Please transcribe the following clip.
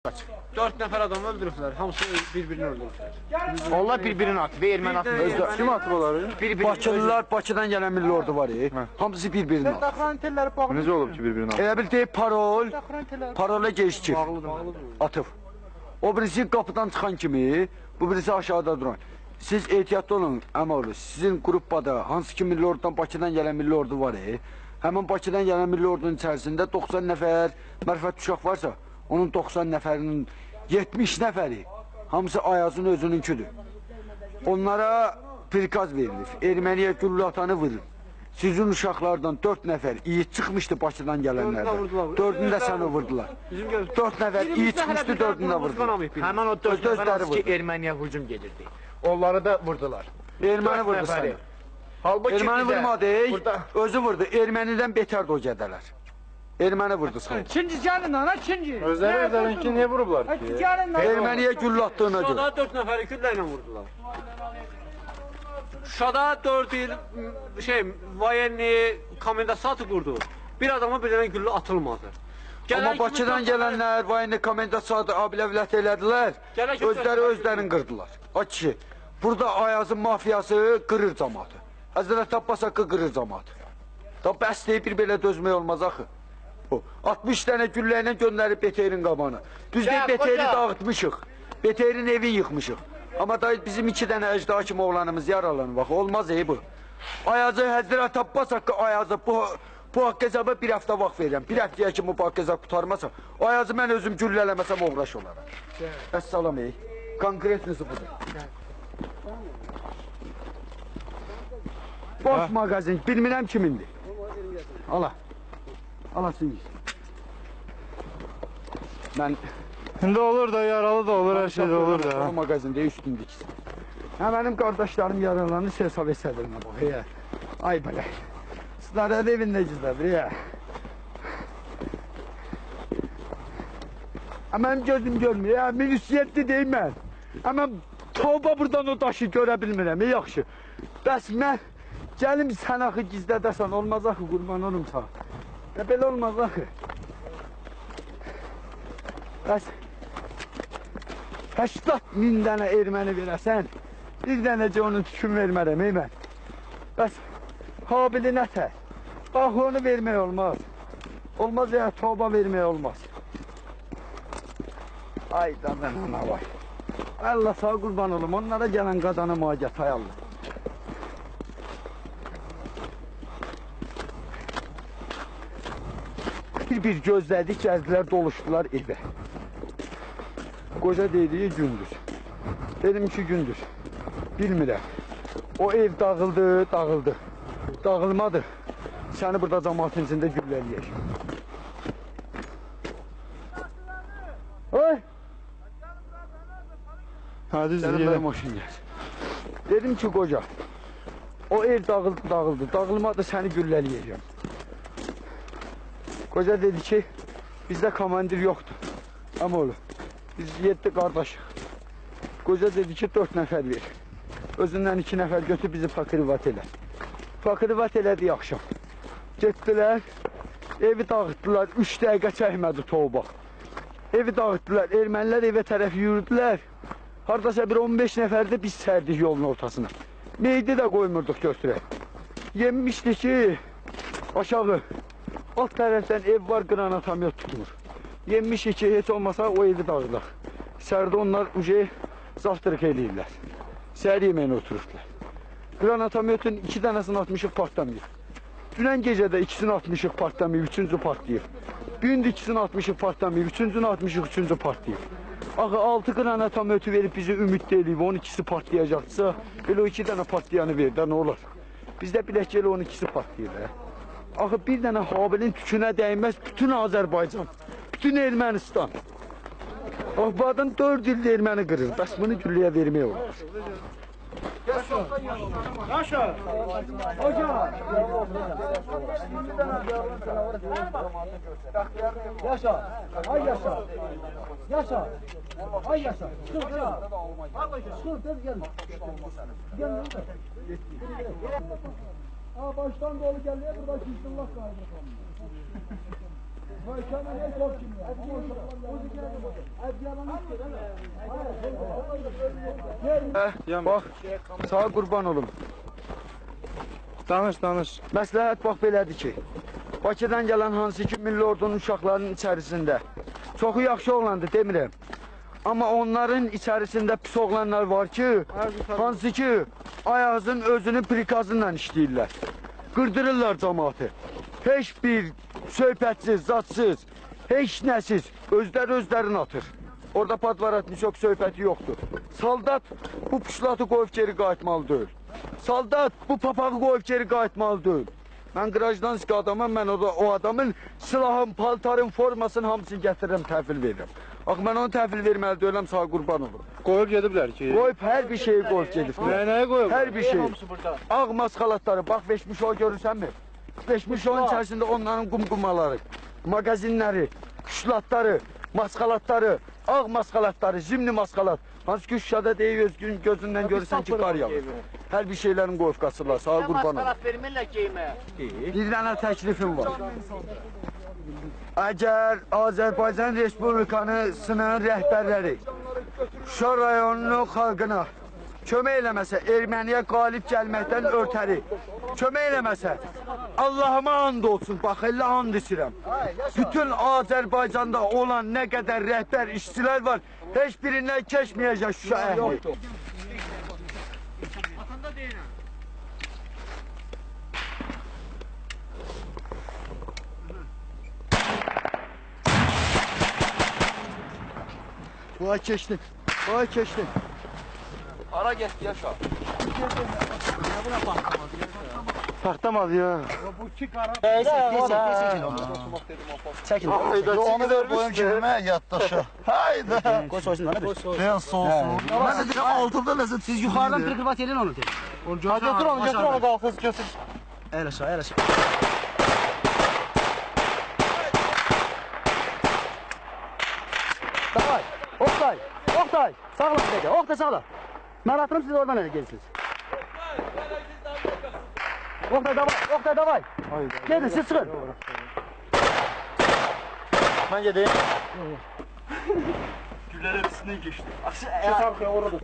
4 nəfər adamı öldürüblər, hamısı bir-birini öldürüblər. Allah bir-birini atıb, erməni atıb. Kim atıb onları? Bakılılar, Bakıdan gələn milli ordu var ya, hamısı bir-birini atıb. Necə olub ki bir-birini atıb? Elə bil deyib parola gecikir, atıb. O birisi qapıdan çıxan kimi, bu birisi aşağıda duran. Siz ehtiyatlı olun, əməli, sizin qruppada hansı ki milli ordudan Bakıdan gələn milli ordu var ya, həmin Bakıdan gələn milli ordunun içərisində 90 nəfər mərifət uşaq varsa, onun 90 nəfərinin 70 nəfəri hamısı Ayazın özününküdür. Onlara prikaz verilir. Erməniyə güllə atanı vurur. Sizin uşaqlardan 4 nəfər iyi çıxmışdı Bakıdan gələnlərdən. 4'ünü də səni vurdular. 4 nəfər iyi çıxmışdı, 4'ünü də vurdular. Həmən o 4 nəfər ki Erməniyə hücum gedirdi. Onları da vurdular. Erməni vurdu səni. Erməni vurmadı, özü vurdu. Ermənidən betərdi o gədələr. Erməni vurdu səni. Çinci gəlin ana, Çinci. Özlərinkini niyə vurublar ki? Erməniyə güllə attığına görə. Şuşada 4 nəfəri küllə ilə vurdular. Şuşada 4 il voyenni komendasatı qurdu. Bir adama bir dənə güllə atılmadı. Amma Bakıdan gələnlər voyenni komendasatı abiləvlət elədilər. Özlərini qırdılar. O kişi, burada Ayazın mafiyası qırır cəmatı. Həzrət Abbas haqqı qırır cəmatı. Da bəs deyib bir belə dözmək olmaz axı. 60 dənə güllə ilə göndərib BTR-in qabağına. Düz deyib BTR-i dağıtmışıq. BTR-in evi yıxmışıq. Amma da bizim 2 dənə əcda kimi oğlanımız yaralanır. Bax, olmaz bu. Ayazı Həzrət Abbas haqqı Ayazı bu haqq hesaba bir həftə vaxt verirəm. Bir həftəyə kimi bu haqq hesab tutarmasam, Ayazı mən özüm güllələməsəm uğraş olaram. Əssalam konkretnisi budur. Boş mağazin, bilmirəm kimindir. Ala. Alasın git. Ben... Şimdi olur da yaralı da olur, her şey de olur da. O magazinde üstündük. Ha benim kardeşlerim yaralanı hesap etsedilme bak ya. Ay belə. Sizler de evinde gizledir ya. Benim gözüm görmüyor ya, milisiyetli deyim ben. Ama tavba buradan o daşı görə bilmirəm, yaxşı. Bəs mən gəlim sən axı gizlədəsən, olmaz axı, qurban olum sağ. Ya belə olmaz axı. Bəs 80.000 dənə erməni verəsən, bir dənəcə onun tükün vermərəm mən. Bəs Habili nətər? Bax onu vermək olmaz. Olmaz ya, tavba vermək olmaz. Ay da mən ana vay. Allah sağ qurban olum, onlara gələn qadana müalicət hay Allah. Bir gözlədik, gəzdilər, doluşdular evə. Qoca dediyi gündüz. Dedim ki gündüz. Bilmirəm. O ev dağıldı. Dağılmadı. Səni burada cəmaatın içində güllələyək. Oy! Hadi Sənə maşın gəl. Dedim ki qoca, o ev dağıldı. Dağılmadı, səni güllələyəcəm. Qoca dedi ki, bizdə komandir yoxdur. Amma olur, biz 7 qardaşıq. Qoca dedi ki, 4 nəfər ver. Özündən 2 nəfər götür bizi fakirivat elə. Fakirivat elədi yaxşam. Getdilər, evi dağıtdılar, 3 dəqiqə çəkmədi tovbaq. Evi dağıtdılar, ermənilər evə tərəf yürüdülər. Haradasa bir 15 nəfərdə biz sərdik yolun ortasına. Meydi də qoymurduq götürək. Yemişdi ki, aşağı. Alt tərəfdən ev var, qranatomet tutulur. Yenmişik ki, heç olmasa o evi dağılaq. Sərdə onlar zavtırıq eləyirlər. Səhər yeməyinə otururdular. Granatometin 2 dənəsini atmışıq, partlamayıb. Dünən gecədə 2'sini atmışıq, partlamayıb, 3'cü partlayıb. Gün 2'sini atmışıq, partlamayıb, 3'cünü atmışıq, 3'cü partlayıb. Axı 6 granatometi verib bizi ümid eləyib, 12'si partlayacaqsa, elə o 2 dənə partlayanı verdə, nə olar? Bizdə bilək ki, elə 12'si partlayır. Axı bir dənə Habilin tükünə dəyməz bütün Azərbaycan, bütün Ermənistan. Axı bu adam 4 ildə erməni qırır, bəs bunu gülləyə vermək olur. Yaşa! Hoca! Yaşa! Ay yaşa! Yaşa! Ay yaşa! Çıkır ya! Çıkır tez gel! Gel! Baştan dolu geliyor, burada Hizbullah kaydı. Bax, sağa qurban olum. Danış. Məsləhət bax belədir ki, Bakıdan gələn hansı ki milli ordunun uşaqlarının içərisində çoxu yaxşı oğlandı demirəm. Amma onların içərisində pis oğlanlar var ki, hansı ki ayağızın özünü prikazınla işləyirlər. Qırdırırlar cəmaatı. Heç bir söhbətsiz, zadsız, heç nəsiz özlərini atır. Orada padvaratın çox söhbəti yoxdur. Saldat bu puşlatı qoyub geri qayıtmalı deyil. Saldat bu papağı qoyub geri qayıtmalı deyil. Mən qrajdanski adamım, mən o adamın silahın, paltarın, formasını hamısını gətirirəm, təhvil verirəm. Bax, mən onu təhvil verməli deyiləm, sağ qurban olurum. Qoyub gediblər ki. Qoyub hər bir şeyi qoyub gedib. Nəyə qoyub? Hər bir şey. Ağ maskalatları, bax Veşmişo görürsənmi? Veşmişo'nun içərisində onların qumqumaları, magazinləri, küşlatları, maskalatları, ağ maskalatları, zimni maskalat. Hansı ki Şuşada deyir, gözündən görürsən ki, qar yağır. Hər bir şeylərin qoyub qaçırlar, sağ qurban olun. Maskalat vermirlər geyməyə. Bir dənə təklifim var. Əgər Azərbaycan Respublikasının rəhbərləri Şuşa rayonunun xalqına kömək eləməsə, erməniyə qalib gəlməkdən örtəri, kömək eləməsə, Allahıma and olsun, bax, elə and içirəm. Bütün Azərbaycanda olan nə qədər rəhbər işçilər var, heç birindən keçməyəcək Şuşa əhli. Vay keçdin, vay keçdin. Ara getdi yaşa. Taxtamadı ya. Çəkin. Onu ver boyun kimə yaddaşa. Hayda. Qoy soysun da, nə bir? Beyaz soğusun. Mən də deyirəm altında nəsə Siz yuxarıdan tırqırvat edin onu. götür onu qalxız götür. El aşağı, el aşağı. Davay, Oktay, sağlam dedi, Oktay sağlam. Ben atırım, siz oradan gelirsiniz. Oktay davay. Gelin, siz çıkın. Mən gedeyim. Güllər hepsindən geçdi. Siz arkaya uğradın.